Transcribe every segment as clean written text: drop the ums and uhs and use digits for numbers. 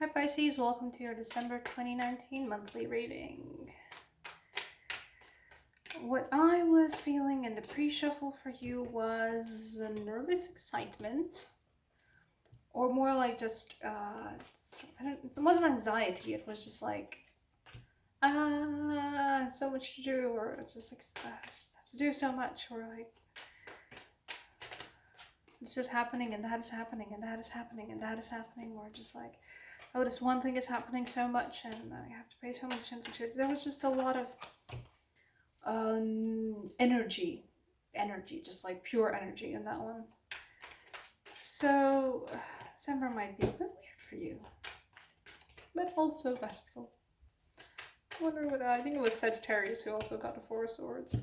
Hi Pisces, welcome to your December 2019 monthly reading. What I was feeling in the pre-shuffle for you was a nervous excitement, or more like just it wasn't anxiety, it was just like, so much to do, or it's just like, just have to do so much, or like, this is happening, and that is happening, and that is happening, and that is happening, or just like, oh, this one thing is happening so much, and I have to pay so much attention to it. There was just a lot of energy, just like pure energy in that one. So December might be a bit weird for you, but also restful. I wonder what, I think it was Sagittarius who also got the Four of Swords.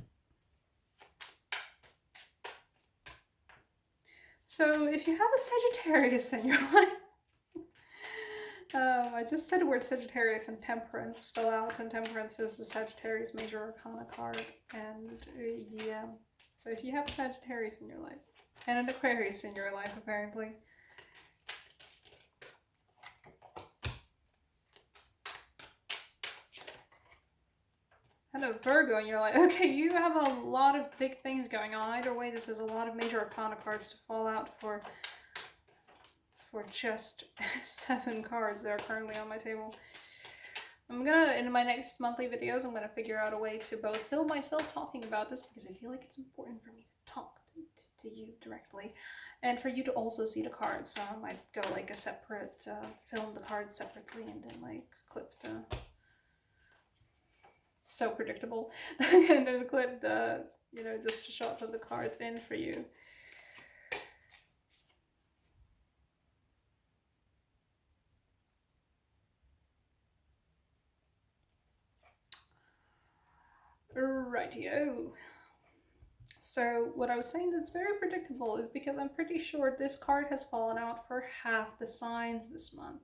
So if you have a Sagittarius in your life, I just said the word Sagittarius and Temperance fell out, and Temperance is the Sagittarius Major Arcana card, and yeah. So if you have a Sagittarius in your life, and an Aquarius in your life apparently, and a Virgo in your life, okay, you have a lot of big things going on. Either way, this is a lot of Major Arcana cards to fall out for just 7 cards that are currently on my table. I'm gonna, in my next monthly videos, I'm gonna figure out a way to both film myself talking about this, because I feel like it's important for me to talk to you directly, and for you to also see the cards. So I might go like a separate, film the cards separately, and then like clip the, so predictable, and then clip the, you know, just shots of the cards in for you. Rightio. So what I was saying that's very predictable is because I'm pretty sure this card has fallen out for half the signs this month.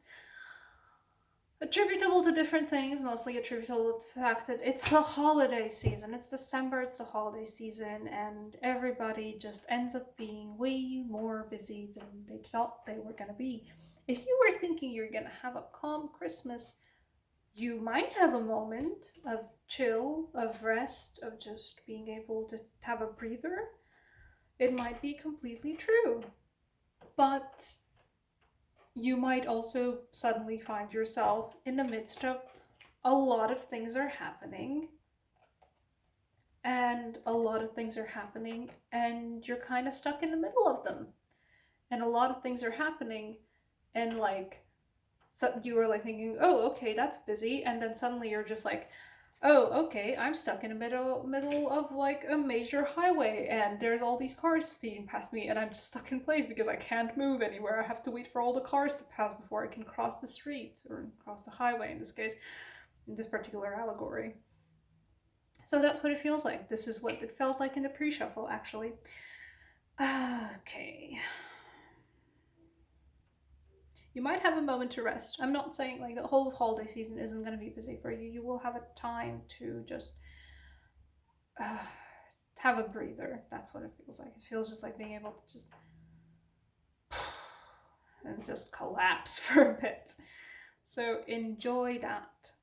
Attributable to different things, mostly attributable to the fact that it's the holiday season. It's December, it's the holiday season, and everybody just ends up being way more busy than they thought they were going to be. If you were thinking you're going to have a calm Christmas, you might have a moment of chill, of rest, of just being able to have a breather. It might be completely true. But you might also suddenly find yourself in the midst of a lot of things are happening. And a lot of things are happening, and you're kind of stuck in the middle of them. And a lot of things are happening, and like, so you were like thinking, oh, okay, that's busy, and then suddenly you're just like, oh, okay, I'm stuck in the middle of like a major highway, and there's all these cars speeding past me, and I'm just stuck in place because I can't move anywhere. I have to wait for all the cars to pass before I can cross the street, or cross the highway in this case, in this particular allegory. So that's what it feels like. This is what it felt like in the pre-shuffle, actually. Okay. You might have a moment to rest. I'm not saying like the whole holiday season isn't going to be busy for you. You will have a time to just have a breather. That's what it feels like. It feels just like being able to just and just collapse for a bit. So enjoy that.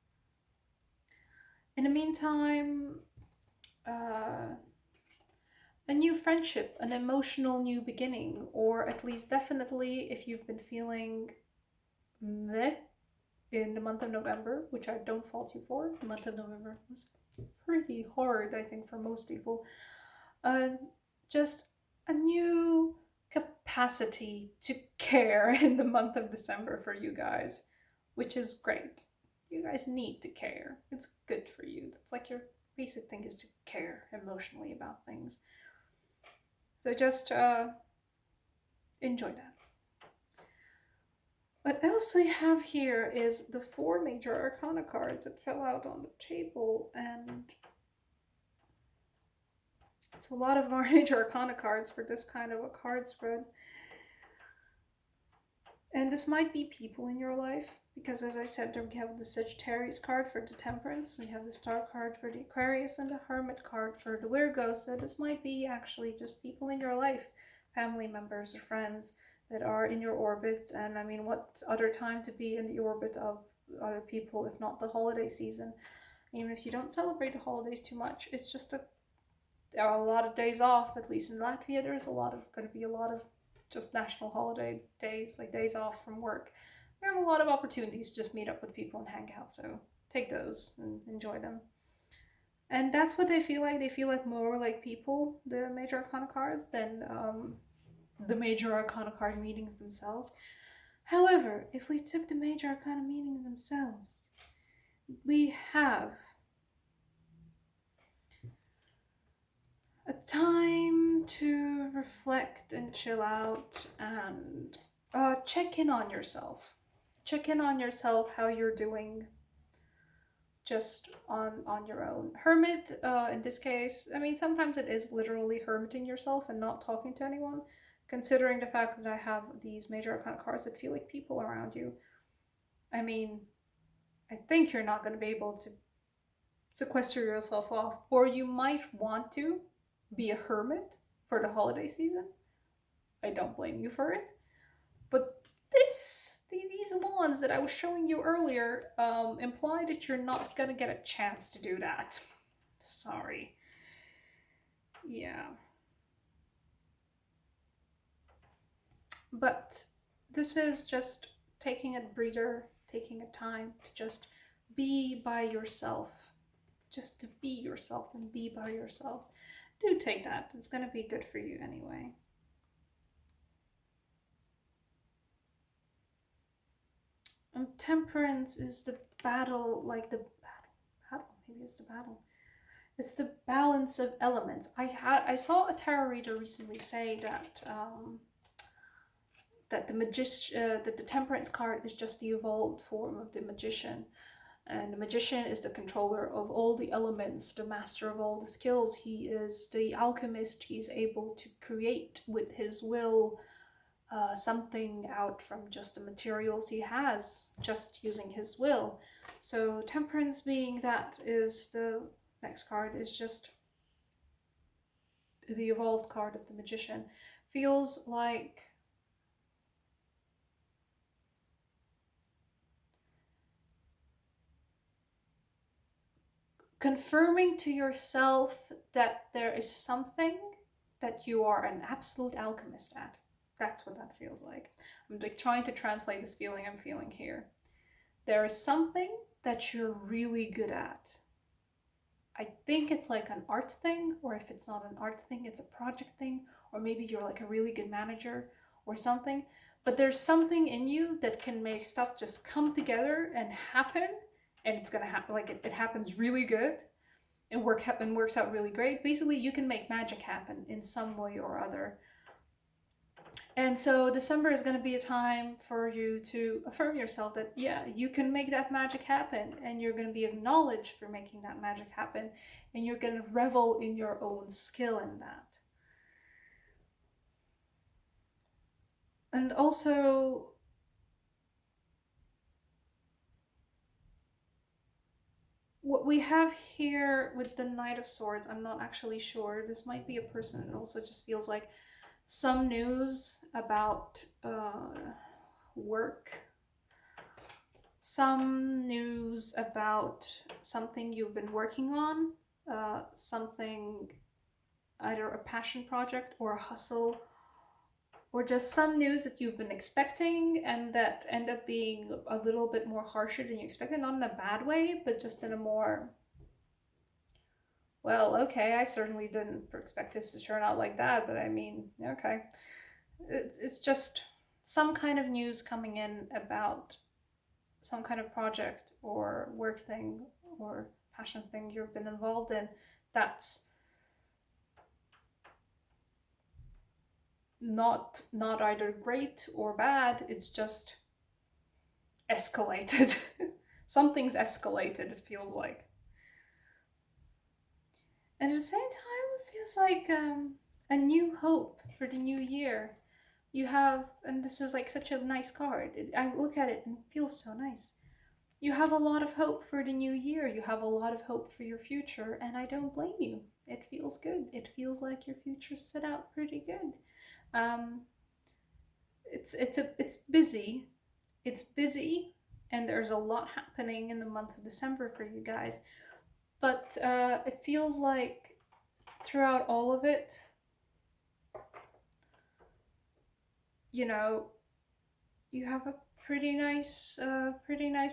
In the meantime, a new friendship, an emotional new beginning, or at least definitely if you've been feeling meh in the month of November, which I don't fault you for. The month of November was pretty hard, I think, for most people. Just a new capacity to care in the month of December for you guys, which is great. You guys need to care. It's good for you. That's like your basic thing, is to care emotionally about things. So just enjoy that. What else we have here is the 4 major arcana cards that fell out on the table, and it's a lot of more major arcana cards for this kind of a card spread. And this might be people in your life, because as I said, we have the Sagittarius card for the Temperance, we have the Star card for the Aquarius, and the Hermit card for the Virgo. So this might be actually just people in your life, family members or friends, that are in your orbit. And I mean, what other time to be in the orbit of other people if not the holiday season? Even if you don't celebrate the holidays too much, it's just there are a lot of days off. At least in Latvia, there's going to be a lot of just national holiday days, like days off from work. We have a lot of opportunities to just meet up with people and hang out. So take those and enjoy them. And that's what they feel like. They feel like more like people, the major arcana cards, than the major arcana card meanings themselves. However, if we took the major arcana meanings themselves, we have a time to reflect and chill out and check in on yourself. Check in on yourself, how you're doing, just on your own. Hermit, in this case, I mean, sometimes it is literally hermiting yourself and not talking to anyone. Considering the fact that I have these major arcana cards that feel like people around you, I mean, I think you're not going to be able to sequester yourself off, or you might want to be a hermit for the holiday season. I don't blame you for it. But these ones that I was showing you earlier imply that you're not gonna get a chance to do that. Sorry. Yeah. But this is just taking a breather, taking a time to just be by yourself. Just to be yourself and be by yourself. Do take that. It's going to be good for you anyway. And temperance is the battle, like the battle, maybe it's the battle. It's the balance of elements. I saw a tarot reader recently say that that the temperance card is just the evolved form of the magician. And the magician is the controller of all the elements, the master of all the skills. He is the alchemist. He's able to create with his will something out from just the materials he has, just using his will. So temperance being that is the next card, is just the evolved card of the magician. Feels like confirming to yourself that there is something that you are an absolute alchemist at. That's what that feels like. I'm like trying to translate this feeling I'm feeling here. There is something that you're really good at. I think it's like an art thing, or if it's not an art thing, it's a project thing, or maybe you're like a really good manager or something. But there's something in you that can make stuff just come together and happen, and it's gonna happen. Like it happens really good, and works out really great. Basically, you can make magic happen in some way or other. And so December is going to be a time for you to affirm yourself that, yeah, you can make that magic happen, and you're going to be acknowledged for making that magic happen, and you're going to revel in your own skill in that. And also, what we have here with the Knight of Swords, I'm not actually sure. This might be a person. It also just feels like some news about work, some news about something you've been working on, something, either a passion project or a hustle, or just some news that you've been expecting and that end up being a little bit more harsher than you expected, not in a bad way, but just in a more, well, okay, I certainly didn't expect this to turn out like that, but I mean, okay. It's just some kind of news coming in about some kind of project or work thing or passion thing you've been involved in that's not either great or bad, it's just escalated. Something's escalated, it feels like. And at the same time, it feels like a new hope for the new year. You have, and this is like such a nice card. I look at it and it feels so nice. You have a lot of hope for the new year. You have a lot of hope for your future, and I don't blame you. It feels good. It feels like your future's set out pretty good. Um, it's busy. It's busy, and there's a lot happening in the month of December for you guys. But it feels like throughout all of it, you know, you have a pretty nice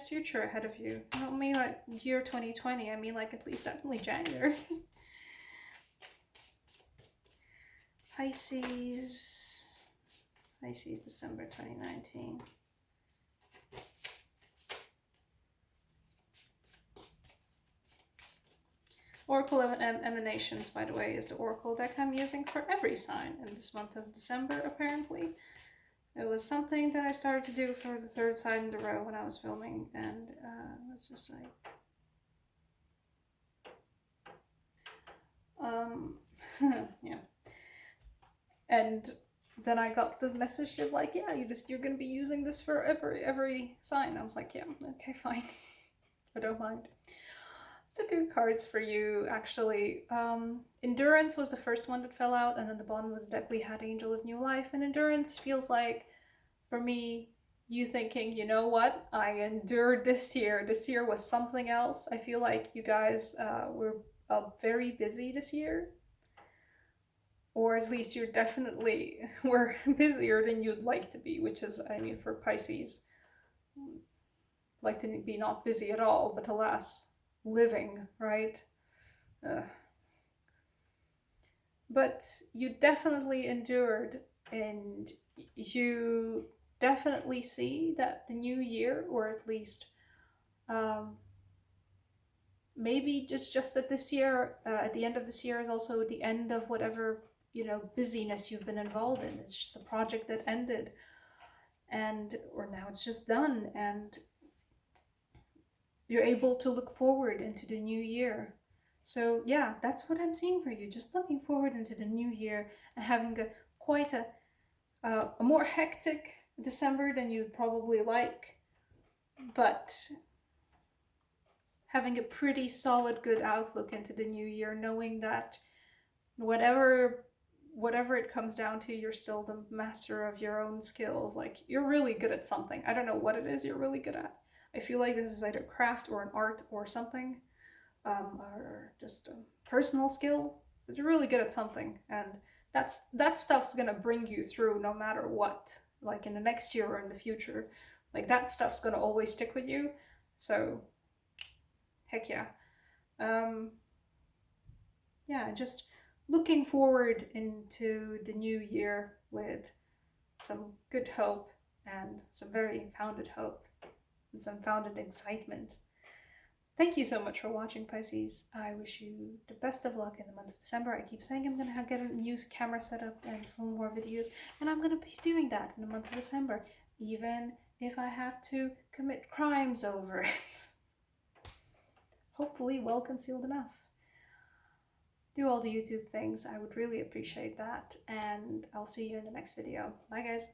future ahead of you. I don't mean like year 2020. I mean like at least definitely January. Pisces, Pisces, December 2019. Oracle Emanations, by the way, is the oracle deck I'm using for every sign in this month of December, apparently. It was something that I started to do for the third sign in a row when I was filming, and let's just say, yeah. And then I got the message of like, yeah, you're gonna be using this for every sign. I was like, yeah, okay, fine. I don't mind. So two cards for you, actually. Endurance was the first one that fell out, and then the bottom of the deck we had Angel of New Life. And Endurance feels like, for me, you thinking, you know what, I endured this year. This year was something else. I feel like you guys were very busy this year. Or at least you definitely were busier than you'd like to be, which is, I mean, for Pisces, like to be not busy at all, but alas, living, right? But you definitely endured, and you definitely see that the new year, or at least maybe just that this year, at the end of this year, is also the end of whatever, you know, busyness you've been involved in. It's just a project that ended, and or now it's just done, and you're able to look forward into the new year. So yeah, that's what I'm seeing for you. Just looking forward into the new year and having quite a more hectic December than you'd probably like, but having a pretty solid, good outlook into the new year, knowing that whatever it comes down to, you're still the master of your own skills. Like, you're really good at something. I don't know what it is you're really good at. I feel like this is either craft or an art or something, or just a personal skill, but you're really good at something, and that stuff's gonna bring you through no matter what, like in the next year or in the future. Like, that stuff's gonna always stick with you. So heck yeah. Yeah, just looking forward into the new year with some good hope, and some very founded hope, and some founded excitement. Thank you so much for watching, Pisces. I wish you the best of luck in the month of December. I keep saying I'm going to get a new camera set up and film more videos, and I'm going to be doing that in the month of December, even if I have to commit crimes over it. Hopefully well concealed enough. Do all the YouTube things. I would really appreciate that, and I'll see you in the next video. Bye, guys.